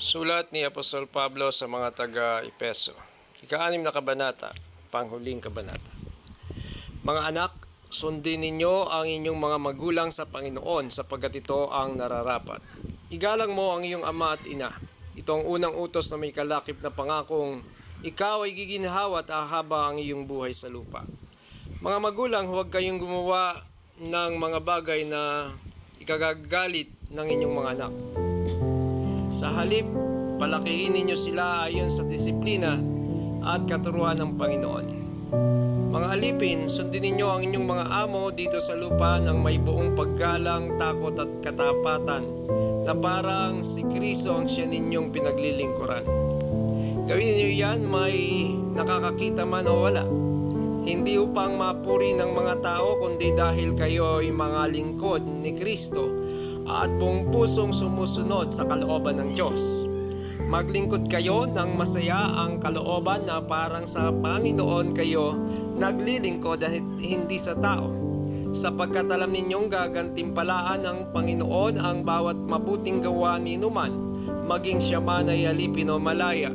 Sulat ni Apostol Pablo sa mga taga-Epeso, ika-6 na kabanata, panghuling kabanata. Mga anak, sundin ninyo ang inyong mga magulang sa Panginoon sapagkat ito ang nararapat. Igalang mo ang iyong ama at ina. Ito ang unang utos na may kalakip na pangakong ikaw ay giginhawa at ahaba ang iyong buhay sa lupa. Mga magulang, huwag kayong gumawa ng mga bagay na ikagagalit ng inyong mga anak. Sa halip, palakihin ninyo sila ayon sa disiplina at katuruan ng Panginoon. Mga alipin, sundin ninyo ang inyong mga amo dito sa lupa ng may buong paggalang, takot at katapatan na parang si Kristo ang siya ninyong pinaglilingkuran. Gawin ninyo yan may nakakakita man o wala. Hindi upang mapuri ng mga tao kundi dahil kayo ay mga lingkod ni Kristo at buong pusong sumusunod sa kalooban ng Diyos. Maglingkod kayo ng masaya ang kalooban na parang sa Panginoon kayo naglilingkod at hindi sa tao. Sapagkat alam ninyong gagantimpalaan ng Panginoon ang bawat mabuting gawa ni numan, maging siya man ay alipin o malaya.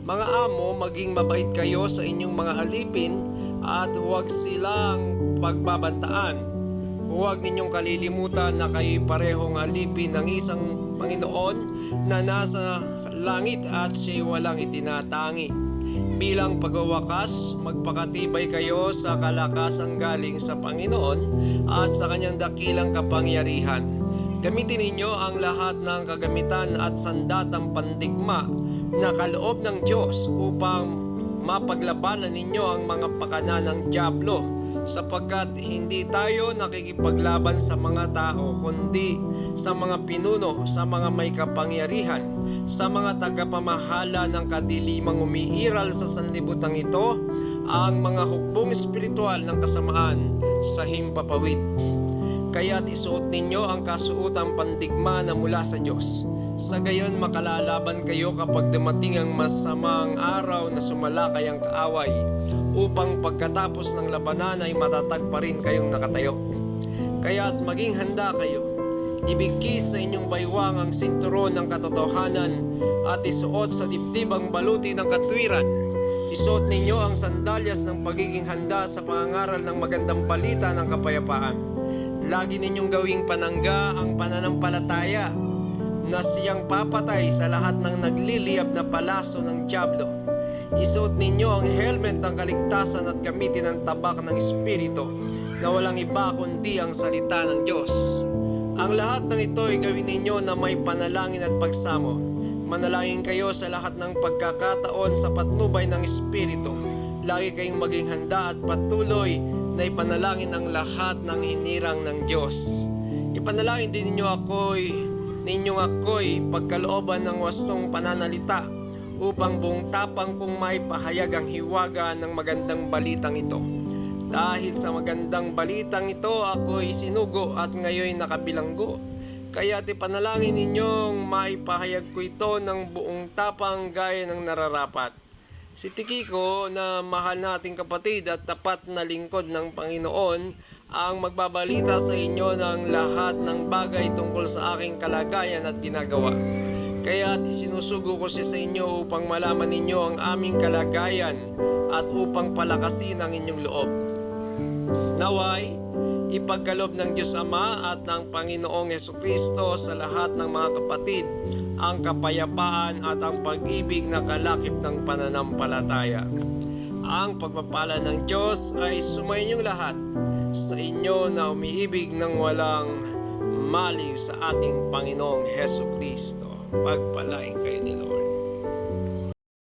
Mga amo, maging mabait kayo sa inyong mga alipin at huwag silang pagbabantaan. Huwag ninyong kalilimutan na kayo parehong alipin ng isang Panginoon na nasa langit at siya'y walang itinatangi. Bilang pagwawakas, magpakatibay kayo sa kalakasang galing sa Panginoon at sa kanyang dakilang kapangyarihan. Gamitin ninyo ang lahat ng kagamitan at sandatang pandigma na kaloob ng Diyos upang mapaglabanan ninyo ang mga pakana ng dyablo, sapagkat hindi tayo nakikipaglaban sa mga tao kundi sa mga pinuno, sa mga may kapangyarihan, sa mga tagapamahala ng kadilimang umiiral sa sanlibutan ito, ang mga hukbong espiritual ng kasamaan sa himpapawid. Kaya't isuot ninyo ang kasuotang pandigma na mula sa Diyos. Sa gayon makalalaban kayo kapag dumating ang masamang araw na sumalakay ang kaaway, upang pagkatapos ng labanan ay matatag pa rin kayong nakatayo. Kaya't maging handa kayo. Ibigkis sa inyong baywang ang sinturon ng katotohanan at isuot sa dibdib ang baluti ng katwiran. Isuot ninyo ang sandalyas ng pagiging handa sa pangangaral ng magandang balita ng kapayapaan. Lagi ninyong gawing panangga ang pananampalataya na siyang papatay sa lahat ng nagliliyab na palaso ng dyablo. Isuot ninyo ang helmet ng kaligtasan at gamitin ang tabak ng Espiritu na walang iba kundi ang salita ng Diyos. Ang lahat ng ito ay gawin ninyo na may panalangin at pagsamo. Manalangin kayo sa lahat ng pagkakataon sa patnubay ng Espiritu. Lagi kayong maging handa at patuloy na ipanalangin ang lahat ng hinirang ng Diyos. Ipanalangin din ninyong ako'y pagkalooban ng wastong pananalita upang buong tapang kong may pahayag ang hiwaga ng magandang balitang ito. Dahil sa magandang balitang ito, ako'y sinugo at ngayon nakabilanggo. Kaya't ipanalangin ninyong maipahayag ko ito ng buong tapang gaya ng nararapat. Si Tikiko na mahal nating kapatid at tapat na lingkod ng Panginoon ang magbabalita sa inyo ng lahat ng bagay tungkol sa aking kalagayan at ginagawa. Kaya sinusugo ko siya sa inyo upang malaman ninyo ang aming kalagayan at upang palakasin ang inyong loob. Naway, ipagkaloob ng Diyos Ama at ng Panginoong Hesukristo sa lahat ng mga kapatid ang kapayapaan at ang pag-ibig na kalakip ng pananampalataya. Ang pagpapala ng Diyos ay sumainyong lahat sa inyo na umiibig ng walang maliw sa ating Panginoong Hesukristo. Pagpalain kayo ni Lord.